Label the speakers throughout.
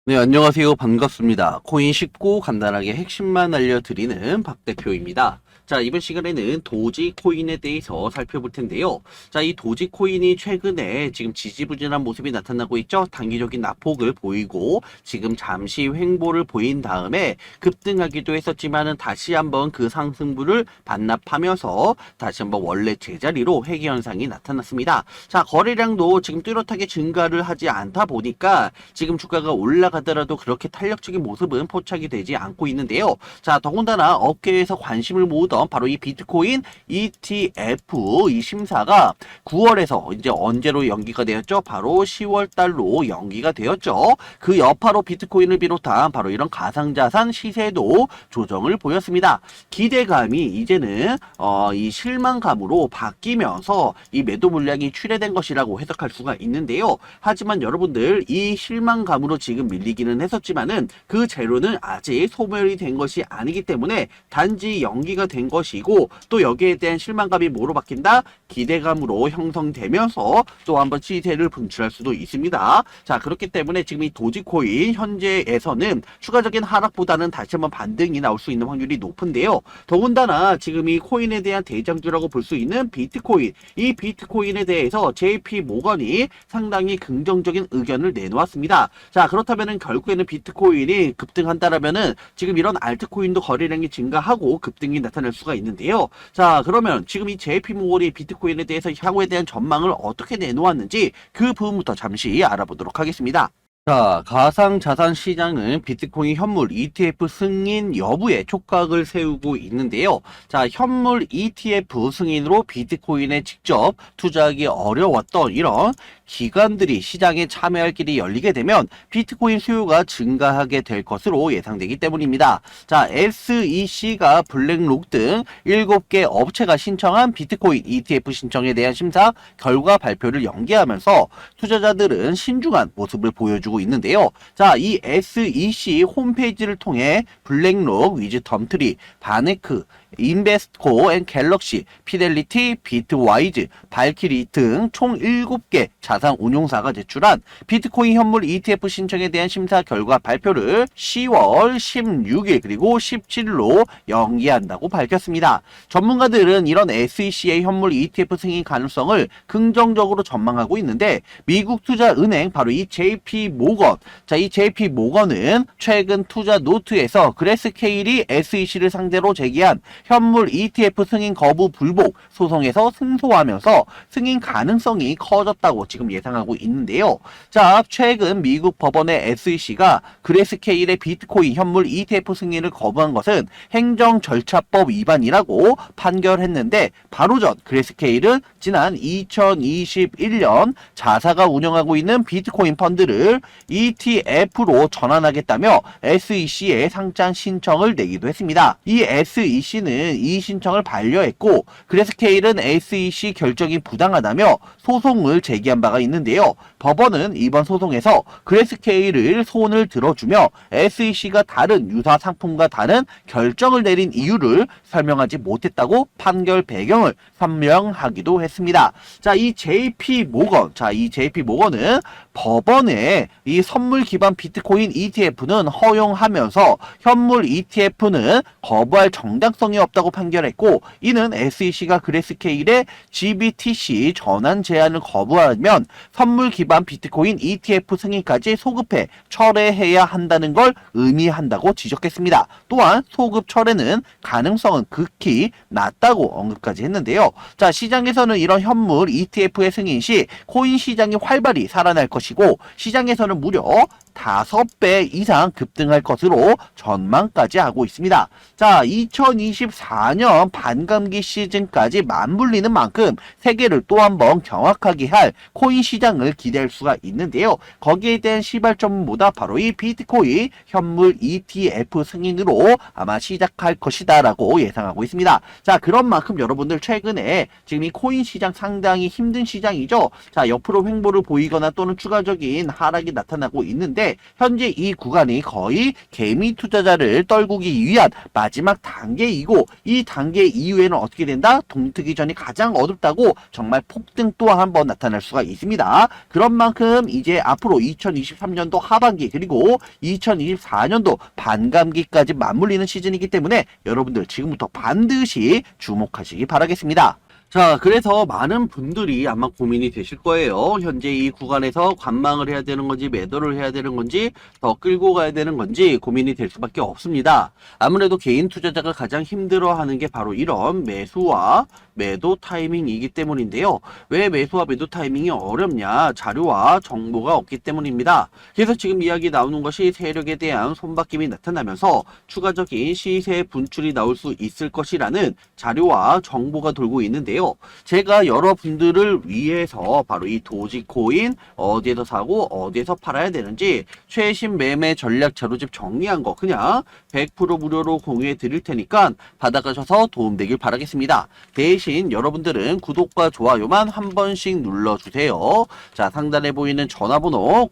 Speaker 1: 네, 안녕하세요. 반갑습니다. 코인 쉽고 간단하게 핵심만 알려드리는 박 대표입니다. 자, 이번 시간에는 도지 코인에 대해서 살펴볼 텐데요. 자, 이 도지 코인이 최근에 지금 지지부진한 모습이 나타나고 있죠. 단기적인 낙폭을 보이고 지금 잠시 횡보를 보인 다음에 급등하기도 했었지만은 다시 한번 그 상승분을 반납하면서 다시 한번 원래 제자리로 회귀 현상이 나타났습니다. 자, 거래량도 지금 뚜렷하게 증가를 하지 않다 보니까 지금 주가가 올라가더라도 그렇게 탄력적인 모습은 포착이 되지 않고 있는데요. 자, 더군다나 업계에서 관심을 모으던 바로 이 비트코인 ETF 이 심사가 9월에서 이제 언제로 연기가 되었죠? 바로 10월 달로 연기가 되었죠. 그 여파로 비트코인을 비롯한 바로 이런 가상자산 시세도 조정을 보였습니다. 기대감이 이제는 이 실망감으로 바뀌면서 이 매도 물량이 출회된 것이라고 해석할 수가 있는데요. 하지만 여러분들 이 실망감으로 지금 밀리기는 했었지만은 그 재료는 아직 소멸이 된 것이 아니기 때문에 단지 연기가 된 것이고 또 여기에 대한 실망감이 뭐로 바뀐다? 기대감으로 형성되면서 또 한번 시세를 분출할 수도 있습니다. 자, 그렇기 때문에 지금 이 도지코인 현재에서는 추가적인 하락보다는 다시 한번 반등이 나올 수 있는 확률이 높은데요. 더군다나 지금 이 코인에 대한 대장주라고 볼 수 있는 비트코인, 이 비트코인에 대해서 JP 모건이 상당히 긍정적인 의견을 내놓았습니다. 자, 그렇다면은 결국에는 비트코인이 급등한다라면은 지금 이런 알트코인도 거래량이 증가하고 급등이 나타날 수가 있는데요. 자, 그러면 지금 이 JP 모건이 비트코인에 대해서 향후에 대한 전망을 어떻게 내놓았는지 그 부분부터 잠시 알아보도록 하겠습니다. 자, 가상자산 시장은 비트코인 현물 ETF 승인 여부에 촉각을 세우고 있는데요. 자, 현물 ETF 승인으로 비트코인에 직접 투자하기 어려웠던 이런 기관들이 시장에 참여할 길이 열리게 되면 비트코인 수요가 증가하게 될 것으로 예상되기 때문입니다. 자, SEC가 블랙록 등 7개 업체가 신청한 비트코인 ETF 신청에 대한 심사 결과 발표를 연기하면서 투자자들은 신중한 모습을 보여주고 있는데요. 자, 이 SEC 홈페이지를 통해 블랙록, 위즈덤트리, 바네크, 인베스코 앤 갤럭시, 피델리티, 비트와이즈, 발키리 등 총 7개 자산 운용사가 제출한 비트코인 현물 ETF 신청에 대한 심사 결과 발표를 10월 16일 그리고 17일로 연기한다고 밝혔습니다. 전문가들은 이런 SEC의 현물 ETF 승인 가능성을 긍정적으로 전망하고 있는데 미국 투자은행 바로 이 JP 모건, 자, 이 JP 모건은 최근 투자 노트에서 그레스케일이 SEC를 상대로 제기한 현물 ETF 승인 거부 불복 소송에서 승소하면서 승인 가능성이 커졌다고 지금 예상하고 있는데요. 자, 최근 미국 법원의 SEC가 그레스케일의 비트코인 현물 ETF 승인을 거부한 것은 행정 절차법 위반이라고 판결했는데 바로 전 그레스케일은 지난 2021년 자사가 운영하고 있는 비트코인 펀드를 ETF로 전환하겠다며 SEC에 상장 신청을 내기도 했습니다. 이 SEC는 이 신청을 반려했고 그레스케일은 SEC 결정이 부당하다며 소송을 제기한 바가 있는데요. 법원은 이번 소송에서 그레스케일을 손을 들어주며 SEC가 다른 유사 상품과 다른 결정을 내린 이유를 설명하지 못했다고 판결 배경을 설명하기도 했습니다. 자, 이 JP 모건, 이 JP 모건은 법원에 이 선물 기반 비트코인 ETF는 허용하면서 현물 ETF는 거부할 정당성이 없다고 판결했고 이는 SEC가 그레스케일의 GBTC 전환 제안을 거부하면 선물 기반 비트코인 ETF 승인까지 소급해 철회해야 한다는 걸 의미한다고 지적했습니다. 또한 소급 철회는 가능성은 극히 낮다고 언급까지 했는데요. 자, 시장에서는 이런 현물 ETF의 승인 시 코인 시장이 활발히 살아날 것이고 시장에서는 무려 5배 이상 급등할 것으로 전망까지 하고 있습니다. 자, 2024년 반감기 시즌까지 맞물리는 만큼 세계를 또 한 번 경악하게 할 코인 시장을 기대할 수가 있는데요. 거기에 대한 시발점보다 바로 이 비트코인 현물 ETF 승인으로 아마 시작할 것이다 라고 예상하고 있습니다. 자, 그런 만큼 여러분들 최근에 지금 이 코인 시장 상당히 힘든 시장이죠. 자, 옆으로 횡보를 보이거나 또는 추가적인 하락이 나타나고 있는데 때문에 현재 이 구간이 거의 개미 투자자를 떨구기 위한 마지막 단계이고, 이 단계 이후에는 어떻게 된다? 동트기전이 가장 어둡다고 정말 폭등 또 한 번 나타날 수가 있습니다. 그런 만큼 이제 앞으로 2023년도 하반기 그리고 2024년도 반감기까지 맞물리는 시즌이기 때문에 여러분들 지금부터 반드시 주목하시기 바라겠습니다. 자, 그래서 많은 분들이 아마 고민이 되실 거예요. 현재 이 구간에서 관망을 해야 되는 건지 매도를 해야 되는 건지 더 끌고 가야 되는 건지 고민이 될 수밖에 없습니다. 아무래도 개인 투자자가 가장 힘들어하는 게 바로 이런 매수와 매도 타이밍이기 때문인데요. 왜 매수와 매도 타이밍이 어렵냐? 자료와 정보가 없기 때문입니다. 그래서 지금 이야기 나오는 것이 세력에 대한 손바뀜이 나타나면서 추가적인 시세 분출이 나올 수 있을 것이라는 자료와 정보가 돌고 있는데요. 제가 여러분들을 위해서 바로 이 도지코인 어디에서 사고 어디에서 팔아야 되는지 최신 매매 전략 자료집 정리한 거 그냥 100% 무료로 공유해 드릴 테니까 받아가셔서 도움되길 바라겠습니다. 대신 여러분들은 구독과 좋아요만 한 번씩 눌러주세요. 자, 상단에 보이는 전화번호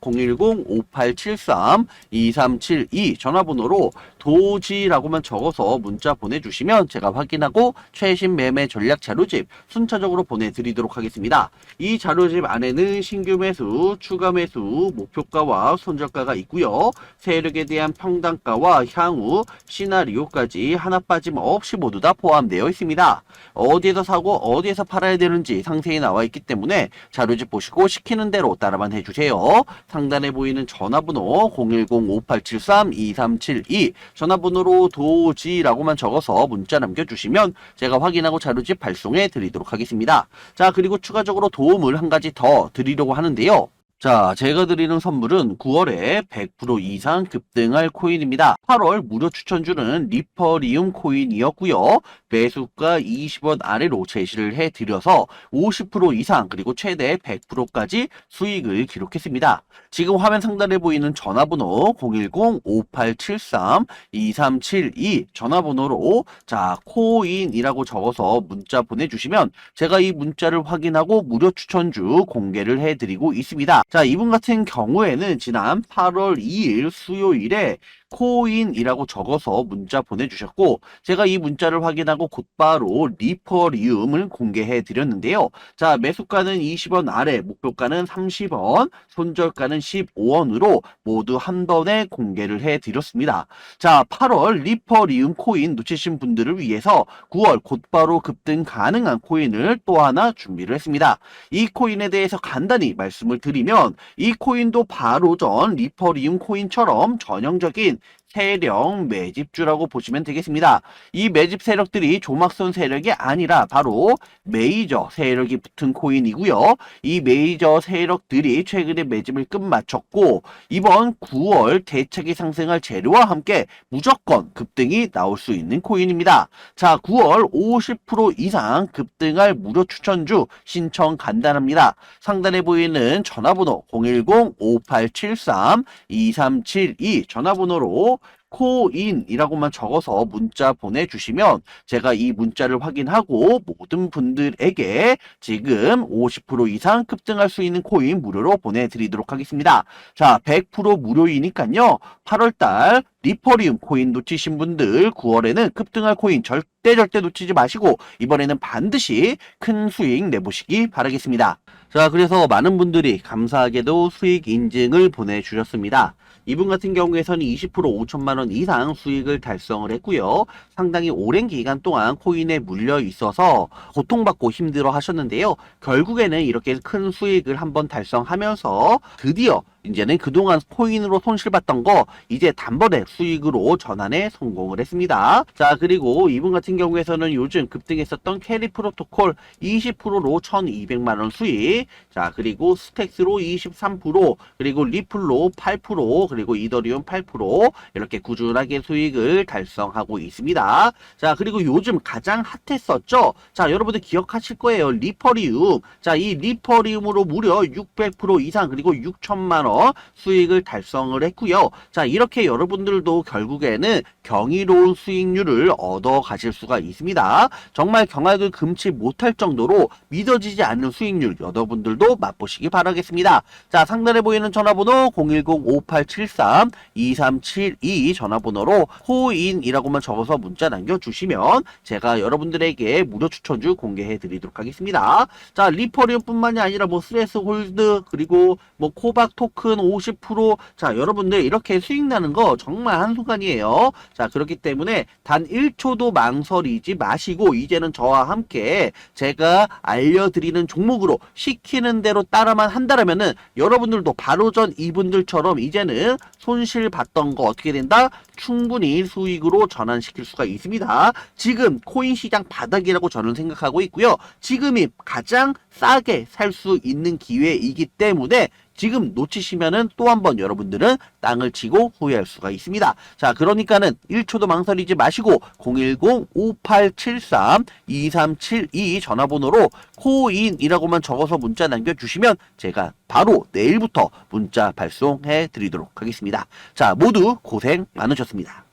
Speaker 1: 010-5873-2372 전화번호로 도지라고만 적어서 문자 보내주시면 제가 확인하고 최신 매매 전략 자료집 순차적으로 보내드리도록 하겠습니다. 이 자료집 안에는 신규 매수, 추가 매수, 목표가와 손절가가 있고요. 세력에 대한 평단가와 향후 시나리오까지 하나 빠짐없이 모두 다 포함되어 있습니다. 어디에서 사고 어디에서 팔아야 되는지 상세히 나와 있기 때문에 자료집 보시고 시키는 대로 따라만 해주세요. 상단에 보이는 전화번호 010-5873-2372 전화번호로 도지라고만 적어서 문자 남겨주시면 제가 확인하고 자료집 발송해 드리도록 하겠습니다. 자, 그리고 추가적으로 도움을 한 가지 더 드리려고 하는데요. 자, 제가 드리는 선물은 9월에 100% 이상 급등할 코인입니다. 8월 무료 추천주는 리퍼리움 코인이었고요. 매수가 20원 아래로 제시를 해드려서 50% 이상 그리고 최대 100%까지 수익을 기록했습니다. 지금 화면 상단에 보이는 전화번호 010-5873-2372 전화번호로 자, 코인이라고 적어서 문자 보내주시면 제가 이 문자를 확인하고 무료 추천주 공개를 해드리고 있습니다. 자, 이분 같은 경우에는 지난 8월 2일 수요일에 코인이라고 적어서 문자 보내주셨고 제가 이 문자를 확인하고 곧바로 리퍼리움을 공개해 드렸는데요. 자, 매수가는 20원 아래, 목표가는 30원, 손절가는 15원으로 모두 한 번에 공개를 해 드렸습니다. 자, 8월 리퍼리움 코인 놓치신 분들을 위해서 9월 곧바로 급등 가능한 코인을 또 하나 준비를 했습니다. 이 코인에 대해서 간단히 말씀을 드리면 이 코인도 바로 전 리퍼리움 코인처럼 전형적인 세력 매집주라고 보시면 되겠습니다. 이 매집 세력들이 조막선 세력이 아니라 바로 메이저 세력이 붙은 코인이고요. 이 메이저 세력들이 최근에 매집을 끝마쳤고 이번 9월 대차기 상승할 재료와 함께 무조건 급등이 나올 수 있는 코인입니다. 자, 9월 50% 이상 급등할 무료 추천주 신청 간단합니다. 상단에 보이는 전화번호 010-5873-2372 전화번호로 코인이라고만 적어서 문자 보내주시면 제가 이 문자를 확인하고 모든 분들에게 지금 50% 이상 급등할 수 있는 코인 무료로 보내드리도록 하겠습니다. 자, 100% 무료이니까요. 8월달 리퍼리움 코인 놓치신 분들 9월에는 급등할 코인 절대 놓치지 마시고 이번에는 반드시 큰 수익 내보시기 바라겠습니다. 자, 그래서 많은 분들이 감사하게도 수익 인증을 보내주셨습니다. 이분 같은 경우에서는 20% 5천만 원 이상 수익을 달성을 했고요. 상당히 오랜 기간 동안 코인에 물려 있어서 고통받고 힘들어 하셨는데요. 결국에는 이렇게 큰 수익을 한번 달성하면서 드디어 이제는 그동안 코인으로 손실봤던 거 이제 단번에 수익으로 전환에 성공을 했습니다. 자, 그리고 이분 같은 경우에서는 요즘 급등했었던 캐리 프로토콜 20%로 1200만원 수익, 자, 그리고 스택스로 23%, 그리고 리플로 8%, 그리고 이더리움 8% 이렇게 꾸준하게 수익을 달성하고 있습니다. 자, 그리고 요즘 가장 핫했었죠. 자, 여러분들 기억하실 거예요. 리퍼리움. 자, 이 리퍼리움으로 무려 600% 이상 그리고 6천만원 하며 수익을 달성을 했고요. 자, 이렇게 여러분들도 결국에는 경이로운 수익률을 얻어 가실 수가 있습니다. 정말 경악을 금치 못할 정도로 믿어지지 않는 수익률 여러분들도 맛보시기 바라겠습니다. 자, 상단에 보이는 전화번호 010-5873-2372 전화번호로 코인이라고만 적어서 문자 남겨주시면 제가 여러분들에게 무료 추천주 공개해 드리도록 하겠습니다. 자, 리퍼리움 뿐만이 아니라 뭐 스레스 홀드 그리고 뭐 코박 토큰 50% 자, 여러분들 이렇게 수익 나는 거 정말 한순간이에요. 자, 그렇기 때문에 단 1초도 망설이지 마시고 이제는 저와 함께 제가 알려드리는 종목으로 시키는 대로 따라만 한다라면은 여러분들도 바로 전 이분들처럼 이제는 손실 봤던 거 어떻게 된다? 충분히 수익으로 전환시킬 수가 있습니다. 지금 코인 시장 바닥이라고 저는 생각하고 있고요. 지금이 가장 싸게 살 수 있는 기회이기 때문에 지금 놓치시면은 또 한 번 여러분들은 땅을 치고 후회할 수가 있습니다. 자, 그러니까는 1초도 망설이지 마시고 010-5873-2372 전화번호로 코인이라고만 적어서 문자 남겨주시면 제가 바로 내일부터 문자 발송해 드리도록 하겠습니다. 자, 모두 고생 많으셨습니다.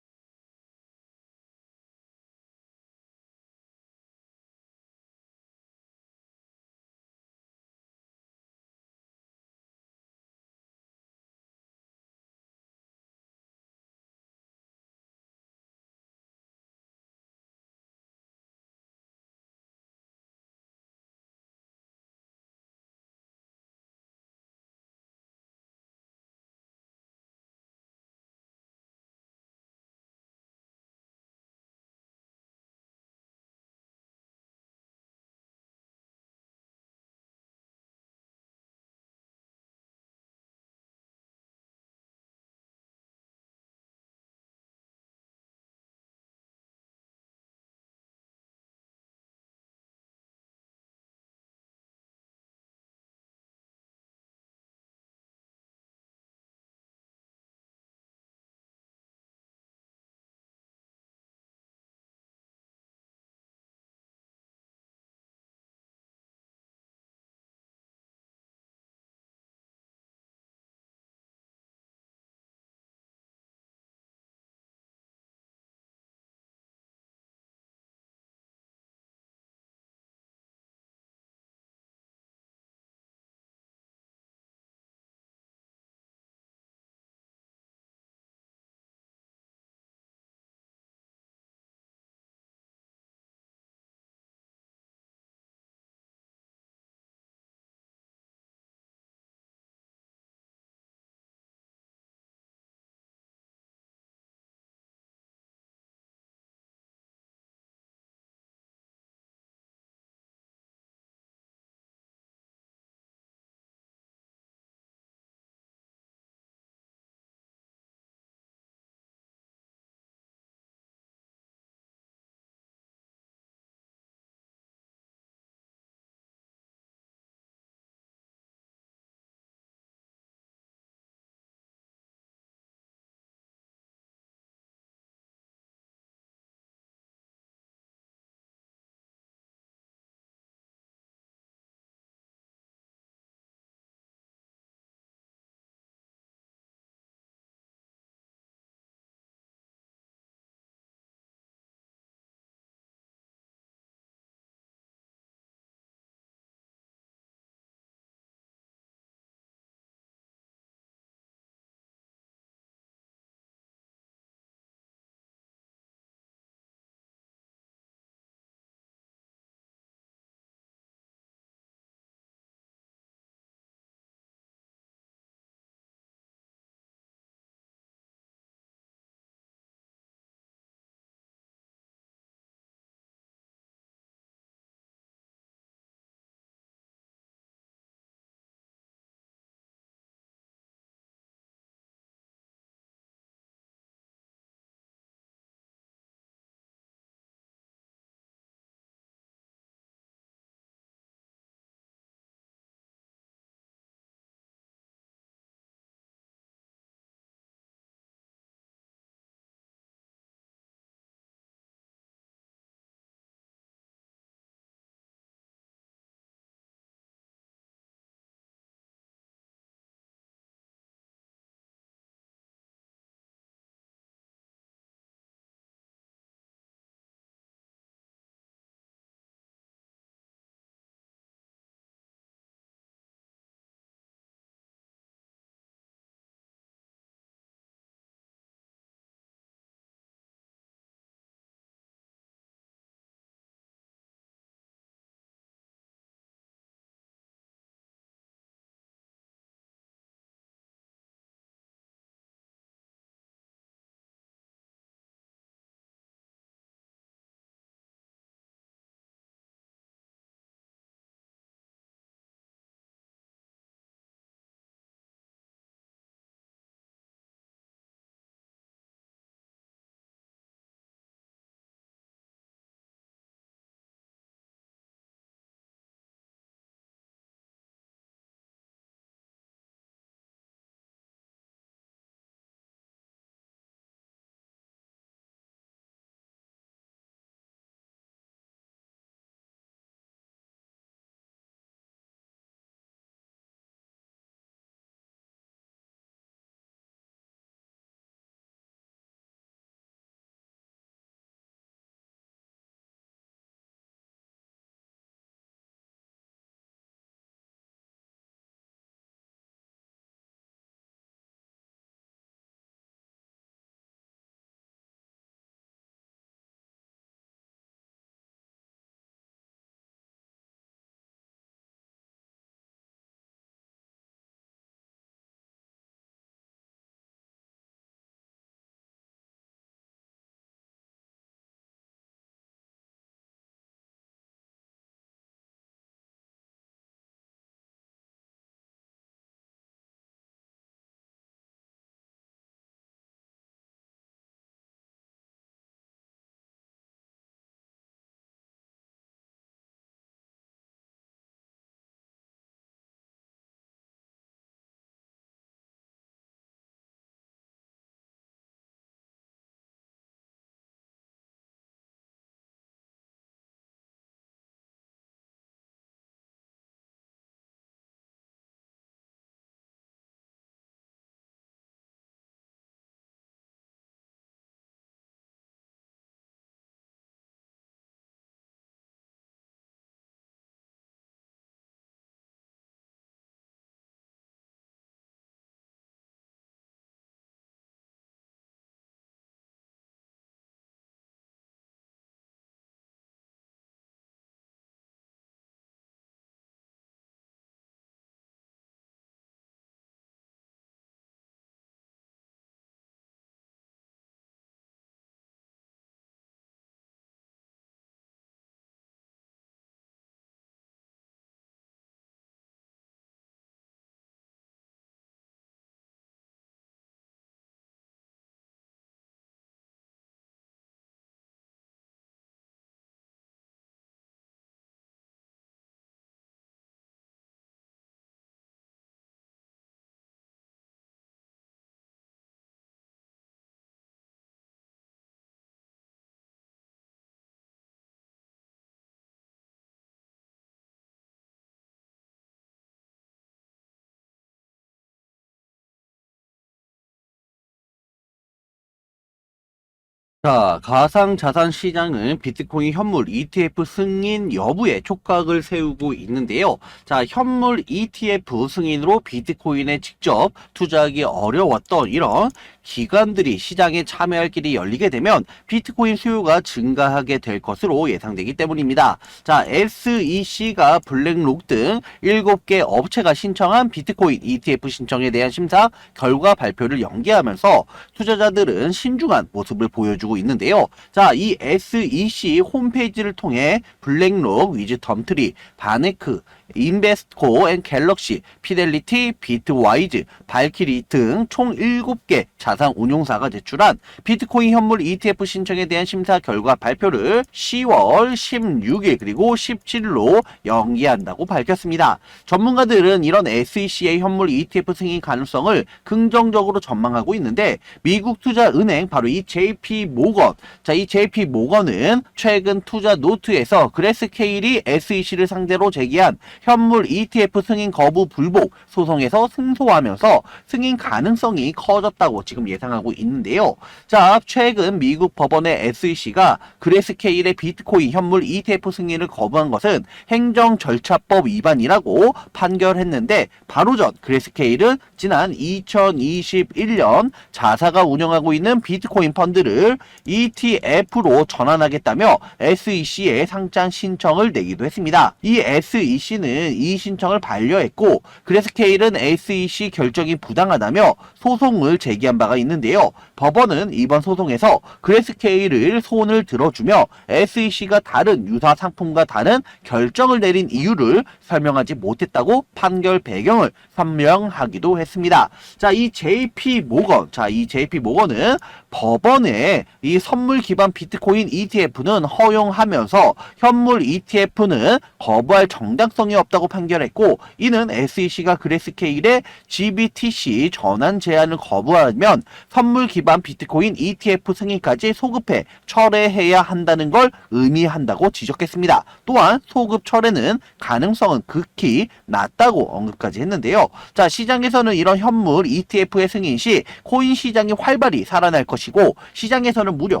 Speaker 1: 자, 가상자산 시장은 비트코인 현물 ETF 승인 여부에 촉각을 세우고 있는데요. 자, 현물 ETF 승인으로 비트코인에 직접 투자하기 어려웠던 이런 기관들이 시장에 참여할 길이 열리게 되면 비트코인 수요가 증가하게 될 것으로 예상되기 때문입니다. 자, SEC가 블랙록 등 7개 업체가 신청한 비트코인 ETF 신청에 대한 심사 결과 발표를 연기하면서 투자자들은 신중한 모습을 보여주고 있는데요. 자, 이 SEC 홈페이지를 통해 블랙록, 위즈덤트리, 바네크, 인베스코 앤 갤럭시, 피델리티, 비트와이즈, 발키리 등 총 7개 자산 운용사가 제출한 비트코인 현물 ETF 신청에 대한 심사 결과 발표를 10월 16일 그리고 17일로 연기한다고 밝혔습니다. 전문가들은 이런 SEC의 현물 ETF 승인 가능성을 긍정적으로 전망하고 있는데 미국 투자은행 바로 이 JP 모건, 자, 이 JP 모건은 최근 투자 노트에서 그레스케일이 SEC를 상대로 제기한 현물 ETF 승인 거부 불복 소송에서 승소하면서 승인 가능성이 커졌다고 지금 예상하고 있는데요. 자, 최근 미국 법원의 SEC가 그레스케일의 비트코인 현물 ETF 승인을 거부한 것은 행정 절차법 위반이라고 판결했는데 바로 전 그레스케일은 지난 2021년 자사가 운영하고 있는 비트코인 펀드를 ETF로 전환하겠다며 SEC에 상장 신청을 내기도 했습니다. 이 SEC는 이 신청을 반려했고 그레스케일은 SEC 결정이 부당하다며 소송을 제기한 바가 있는데요. 법원은 이번 소송에서 그레스케일을 손을 들어주며 SEC가 다른 유사 상품과 다른 결정을 내린 이유를 설명하지 못했다고 판결 배경을 설명하기도 했습니다. 자, 이 JP 모건, 이 JP 모건은 법원에 이 선물 기반 비트코인 ETF는 허용하면서 현물 ETF는 거부할 정당성이 없다고 판결했고, 이는 SEC가 그레스케일의 GBTC 전환 제한을 거부하면 선물 기반 비트코인 ETF 승인까지 소급해 철회해야 한다는 걸 의미한다고 지적했습니다. 또한 소급 철회는 가능성은 극히 낮다고 언급까지 했는데요. 자, 시장에서는 이런 현물 ETF의 승인 시 코인 시장이 활발히 살아날 것이고 시장에서는 무려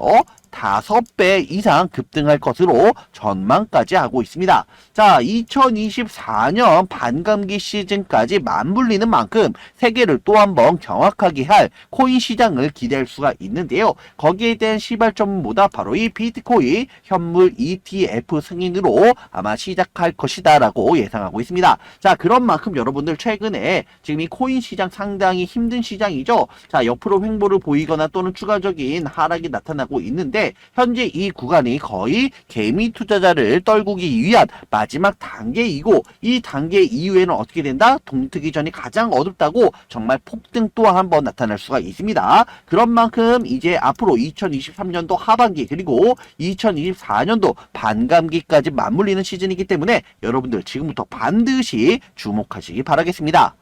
Speaker 1: 5배 이상 급등할 것으로 전망까지 하고 있습니다. 자, 2024년 반감기 시즌까지 맞물리는 만큼 세계를 또 한 번 경악하게 할 코인 시장을 기대할 수가 있는데요. 거기에 대한 시발점보다 바로 이 비트코인 현물 ETF 승인으로 아마 시작할 것이다 라고 예상하고 있습니다. 자, 그런 만큼 여러분들 최근에 지금 이 코인 시장 상당히 힘든 시장이죠. 자, 옆으로 횡보를 보이거나 또는 추가적인 하락이 나타나고 있는데 현재 이 구간이 거의 개미 투자자를 떨구기 위한 마지막 단계이고 이 단계 이후에는 어떻게 된다? 동트기전이 가장 어둡다고 정말 폭등 또 한 번 나타날 수가 있습니다. 그런 만큼 이제 앞으로 2023년도 하반기 그리고 2024년도 반감기까지 맞물리는 시즌이기 때문에 여러분들 지금부터 반드시 주목하시기 바라겠습니다.